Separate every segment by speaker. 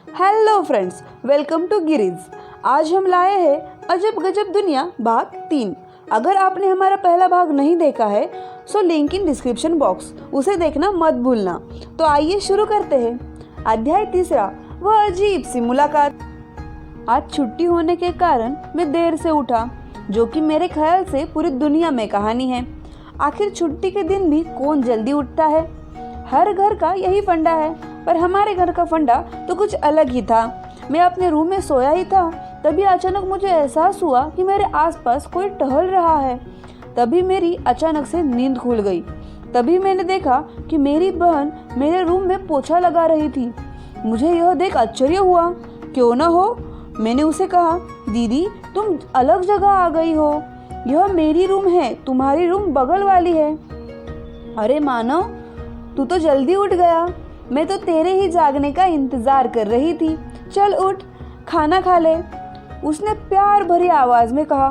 Speaker 1: Hello friends, welcome to Giri's. आज हम लाए हैं अजब गजब दुनिया भाग 3। अगर आपने हमारा पहला भाग नहीं देखा है so link in description box, उसे देखना मत भूलना। तो आइए शुरू करते हैं। अध्याय 3, वह अजीब सी मुलाकात। आज छुट्टी होने के कारण मैं देर से उठा, जो कि मेरे ख्याल से पूरी दुनिया में कहानी है। आखिर छुट्टी के दिन भी कौन जल्दी उठता है? हर घर का यही फंडा है, पर हमारे घर का फंडा तो कुछ अलग ही था। मैं अपने रूम में सोया ही था, तभी अचानक मुझे एहसास हुआ कि मेरे आसपास कोई टहल रहा है। तभी मेरी अचानक से नींद खुल गई। तभी मैंने देखा कि मेरी बहन मेरे रूम में पोछा लगा रही थी। मुझे यह देख आश्चर्य हुआ। क्यों न हो, मैंने उसे कहा, दीदी तुम अलग जगह आ गई हो, यह मेरी रूम है, तुम्हारी रूम बगल वाली है। अरे मानव, तू तो जल्दी उठ गया, मैं तो तेरे ही जागने का इंतजार कर रही थी। चल उठ, खाना खा ले, उसने प्यार भरी आवाज में कहा।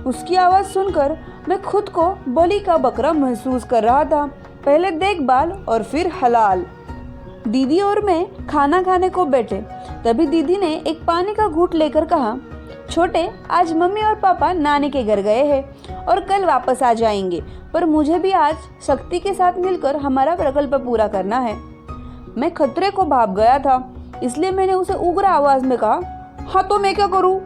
Speaker 1: उसकी आवाज सुनकर मैं खुद को बलि का बकरा महसूस कर रहा था। पहले देखभाल और फिर हलाल। दीदी और मैं खाना खाने को बैठे, तभी दीदी ने एक पानी का घूंट लेकर कहा, छोटे, आज मम्मी और पापा नानी के घर गए हैं और कल वापस आ जाएंगे, पर मुझे भी आज शक्ति के साथ मिलकर हमारा प्रकल्प पूरा करना है। मैं खतरे को भाप गया था, इसलिए मैंने उसे उग्र आवाज में कहा, हाँ तो मैं क्या करूँ,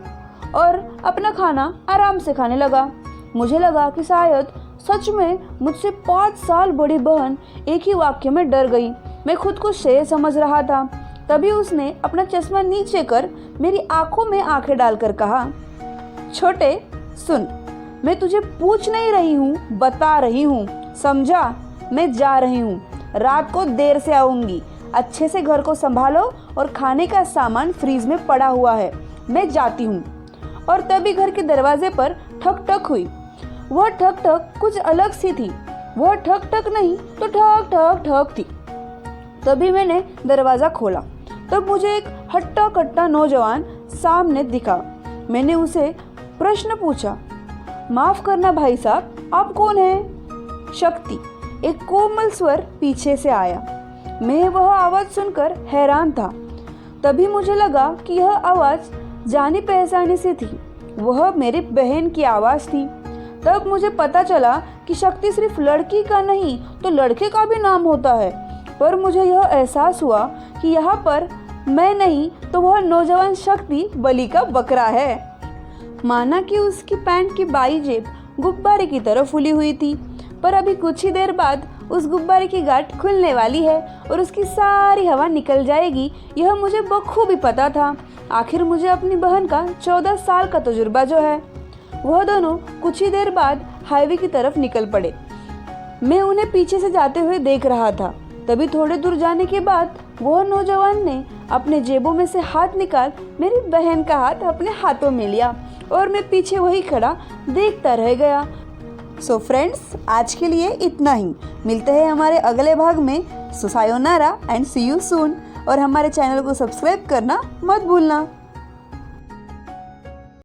Speaker 1: और अपना खाना आराम से खाने लगा। मुझे लगा कि शायद सच में मुझसे 5 साल बड़ी बहन एक ही वाक्य में डर गई। मैं खुद को शेर समझ रहा था। तभी उसने अपना चश्मा नीचे कर मेरी आंखों में आंखें डालकर कहा, छोटे सुन, मैं तुझे पूछ नहीं रही हूँ, बता रही हूँ, समझा? मैं जा रही हूँ, रात को देर से आऊंगी। अच्छे से घर को संभालो और खाने का सामान फ्रीज में पड़ा हुआ है, मैं जाती हूँ। और तभी घर के दरवाजे पर ठक ठक हुई। वह ठक ठक कुछ अलग सी थी। वह ठक ठक नहीं तो ठक ठक ठक थी। तभी मैंने दरवाजा खोला, तब मुझे एक हट्टा कट्टा नौजवान सामने दिखा। मैंने उसे प्रश्न पूछा, माफ करना भाई साहब, आप कौन हैं? शक्ति, एक कोमल स्वर पीछे से आया। मैं वह आवाज सुनकर हैरान था। तभी मुझे लगा कि यह आवाज जानी पहचानी सी थी। वह मेरी बहन की आवाज थी। तब मुझे पता चला कि शक्ति सिर्फ लड़की का नहीं तो लड़के का भी नाम होता है। पर मुझे यह एहसास हुआ कि यहाँ पर मैं नहीं तो वह नौजवान शक्ति बलि का बकरा है। माना कि उसकी पैंट की बाई जेब गुब्बारे की तरह फूली हुई थी, पर अभी कुछ ही देर बाद उस गुब्बारे की गांठ खुलने वाली है और उसकी सारी हवा निकल जाएगी, यह मुझे बखूबी पता था। आखिर मुझे अपनी बहन का 14 साल का तजुर्बा जो है। वह दोनों कुछ ही देर बाद हाईवे की तरफ निकल पड़े। मैं उन्हें पीछे से जाते हुए देख रहा था। तभी थोड़े दूर जाने के बाद वह नौजवान ने अपने जेबों में से हाथ निकाल मेरी बहन का हाथ अपने हाथों में लिया और मैं पीछे वही खड़ा देखता रह गया। सो फ्रेंड्स, आज के लिए इतना ही। मिलते हैं हमारे अगले भाग में। So sayonara and see you soon. और हमारे चैनल को सब्सक्राइब करना मत भूलना।